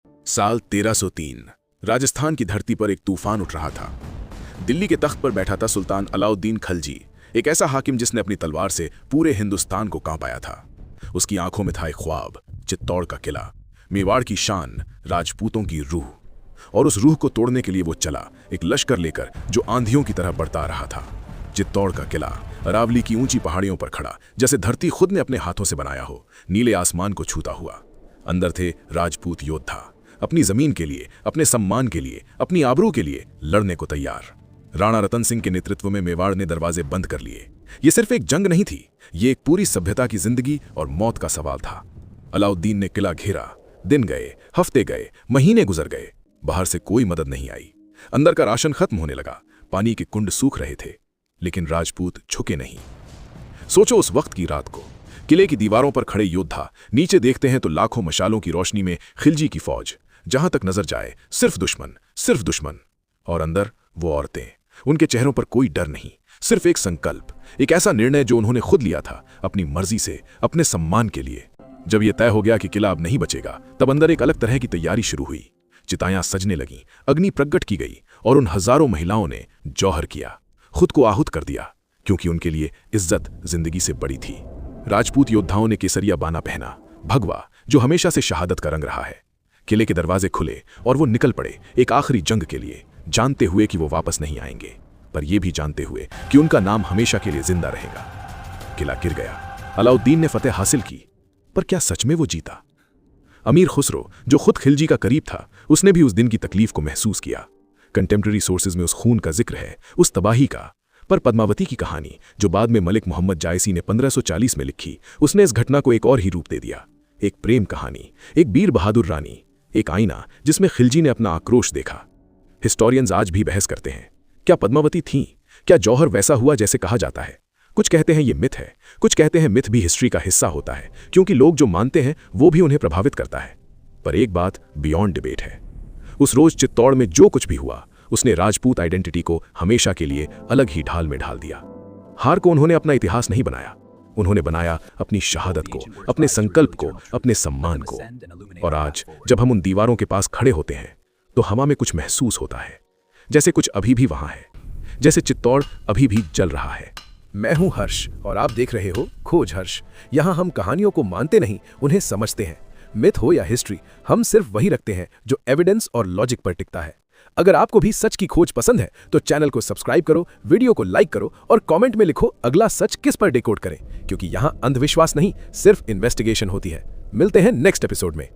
साल 1303 राजस्थान की धरती पर एक तूफान उठ रहा था। दिल्ली के तख्त पर बैठा था सुल्तान अलाउद्दीन खलजी, एक ऐसा हाकिम जिसने अपनी तलवार से पूरे हिंदुस्तान को कांपाया था। उसकी आंखों में था एक ख्वाब, चित्तौड़ का किला, मेवाड़ की शान, राजपूतों की रूह। और उस रूह को तोड़ने के लिए वो चला, एक लश्कर लेकर जो आंधियों की तरह बढ़ता आ रहा था। चित्तौड़ का किला अरावली की ऊंची पहाड़ियों पर खड़ा, जैसे धरती खुद ने अपने हाथों से बनाया हो, नीले आसमान को छूता हुआ। अंदर थे राजपूत योद्धा, अपनी जमीन के लिए, अपने सम्मान के लिए, अपनी आबरू के लिए लड़ने को तैयार। राणा रतन सिंह के नेतृत्व में मेवाड़ ने दरवाजे बंद कर लिए। ये सिर्फ एक जंग नहीं थी, ये एक पूरी सभ्यता की जिंदगी और मौत का सवाल था। अलाउद्दीन ने किला घेरा। दिन गए, हफ्ते गए, महीने गुजर गए, बाहर से कोई मदद नहीं आई। अंदर का राशन खत्म होने लगा, पानी के कुंड सूख रहे थे, लेकिन राजपूत झुके नहीं। सोचो उस वक्त की रात को, किले की दीवारों पर खड़े योद्धा, नीचे देखते हैं तो लाखों मशालों की रोशनी में खिलजी की फौज, जहां तक नजर जाए सिर्फ दुश्मन, सिर्फ दुश्मन। और अंदर वो औरतें, उनके चेहरों पर कोई डर नहीं, सिर्फ एक संकल्प, एक ऐसा निर्णय जो उन्होंने खुद लिया था, अपनी मर्जी से, अपने सम्मान के लिए। जब यह तय हो गया कि किला अब नहीं बचेगा, तब अंदर एक अलग तरह की तैयारी शुरू हुई। चितायां सजने लगीं, अग्नि प्रगट की गई, और उन हजारों महिलाओं ने जौहर किया, खुद को आहूत कर दिया, क्योंकि उनके लिए इज्जत जिंदगी से बड़ी थी। राजपूत योद्धाओं ने केसरिया बाना पहना, भगवा, जो हमेशा से शहादत का रंग रहा है। किले के दरवाजे खुले और वो निकल पड़े एक आखिरी जंग के लिए, जानते हुए कि वो वापस नहीं आएंगे, पर यह भी जानते हुए कि उनका नाम हमेशा के लिए जिंदा रहेगा। किला गिर गया, अलाउद्दीन ने फतेह हासिल की, पर क्या सच में वो जीता? अमीर खुसरो, जो खुद खिलजी का करीब था, उसने भी उस दिन की तकलीफ को महसूस किया। कंटेम्प्रेरी सोर्सेज में उस खून का जिक्र है, उस तबाही का। पर पद्मावती की कहानी, जो बाद में मलिक मोहम्मद जायसी ने 1540 में लिखी, उसने इस घटना को एक और ही रूप दे दिया। एक प्रेम कहानी, एक वीर बहादुर रानी, एक आईना जिसमें खिलजी ने अपना आक्रोश देखा। हिस्टोरियंस आज भी बहस करते हैं, क्या पद्मावती थीं? क्या जौहर वैसा हुआ जैसे कहा जाता है? कुछ कहते हैं ये मिथ है, कुछ कहते हैं मिथ भी हिस्ट्री का हिस्सा होता है, क्योंकि लोग जो मानते हैं वो भी उन्हें प्रभावित करता है। पर एक बात बियॉन्ड डिबेट है, उस रोज चित्तौड़ में जो कुछ भी हुआ, उसने राजपूत आइडेंटिटी को हमेशा के लिए अलग ही ढाल में ढाल दिया। हार को उन्होंने अपना इतिहास नहीं बनाया, उन्होंने बनाया अपनी शहादत को, अपने संकल्प को, अपने सम्मान को। और आज जब हम उन दीवारों के पास खड़े होते हैं, तो हवा में कुछ महसूस होता है, जैसे कुछ अभी भी वहां है, जैसे चित्तौड़ अभी भी जल रहा है। मैं हूं हर्ष और आप देख रहे हो खोज हर्ष। यहां हम कहानियों को मानते नहीं, उन्हें समझते हैं। मिथ हो या हिस्ट्री, हम सिर्फ वही रखते हैं जो एविडेंस और लॉजिक पर टिकता है। अगर आपको भी सच की खोज पसंद है तो चैनल को सब्सक्राइब करो, वीडियो को लाइक करो और कमेंट में लिखो अगला सच किस पर डिकोड करें, क्योंकि यहां अंधविश्वास नहीं, सिर्फ इन्वेस्टिगेशन होती है। मिलते हैं नेक्स्ट एपिसोड में।